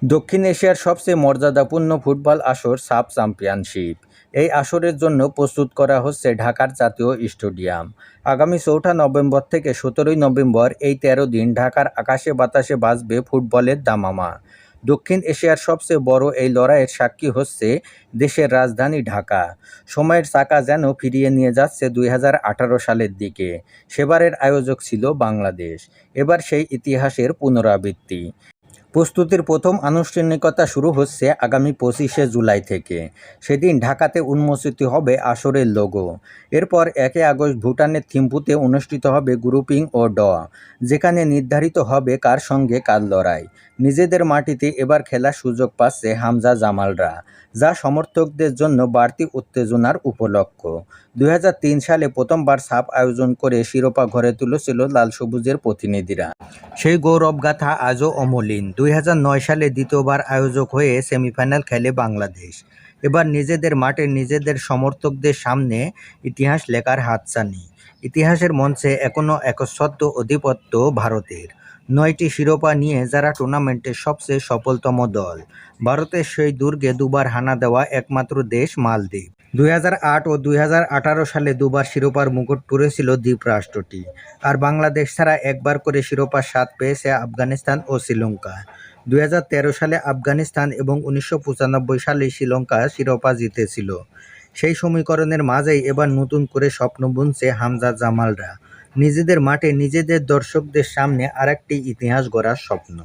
দক্ষিণ এশিয়ার সবচেয়ে মর্যাদাপূর্ণ ফুটবল আসর সাফ চ্যাম্পিয়নশিপ। এই আসরের জন্য প্রস্তুত করা হচ্ছে ঢাকার জাতীয় স্টেডিয়াম। আগামী 4 নভেম্বর থেকে 17 নভেম্বর এই 13 দিন ঢাকার আকাশে বাতাসে বাজবে ফুটবলের দামামা। দক্ষিণ এশিয়ার সবচেয়ে বড় এই লড়াইয়ের সাক্ষী হচ্ছে দেশের রাজধানী ঢাকা। সময়ের চাকা যেন ফিরিয়ে নিয়ে যাচ্ছে 2018 সালের দিকে। সেবারের আয়োজক ছিল বাংলাদেশ। এবার সেই ইতিহাসের পুনরাবৃত্তি। প্রস্তুতির প্রথম আনুষ্ঠানিকতা শুরু হচ্ছে আগামী 25শে জুলাই থেকে। সেদিন ঢাকাতে উন্মোচিত হবে আসরের লোগো। এরপর 1 আগস্ট ভুটানের থিম্পুতে অনুষ্ঠিত হবে গ্রুপিং ও ড, যেখানে নির্ধারিত হবে কার সঙ্গে কার লড়াই। নিজেদের মাটিতে এবার খেলার সুযোগ পাচ্ছে হামজা জামালরা, যা সমর্থকদের জন্য বাড়তি উত্তেজনার উপলক্ষ। 2003 সালে প্রথমবার সাফ আয়োজন করে শিরোপা ঘরে তুলেছিল লাল সবুজের প্রতিনিধিরা। সেই গৌরবগাথা আজও অমলিন। 2009 সালে দ্বিতীয়বার আয়োজক হয়ে সেমিফাইনাল খেলে বাংলাদেশ। এবার নিজেদের মাঠে নিজেদের সমর্থকদের সামনে ইতিহাস লেখার হাতছানি। ইতিহাসের মঞ্চে এখনও একচ্ছত্র আধিপত্য ভারতের। 9টি শিরোপা নিয়ে যারা টুর্নামেন্টের সবচেয়ে সফলতম দল। ভারতের সেই দুর্গে দুবার হানা দেওয়া একমাত্র দেশ মালদ্বীপ। 2008 ও 2018 সালে দুবার শিরোপার মুকুট পড়েছিল দ্বীপরাষ্ট্রটি। আর বাংলাদেশ ছাড়া একবার করে শিরোপার স্বাদ পেয়েছে আফগানিস্তান ও শ্রীলঙ্কা। 2013 সালে আফগানিস্তান এবং 1995 সালে শ্রীলঙ্কা শিরোপা জিতেছিল। সেই সমীকরণের মাঝেই এবার নতুন করে স্বপ্ন বুনছে হামজা জামালরা। নিজেদের মাঠে নিজেদের দর্শকদের সামনে আরেকটি ইতিহাস গড়ার স্বপ্ন।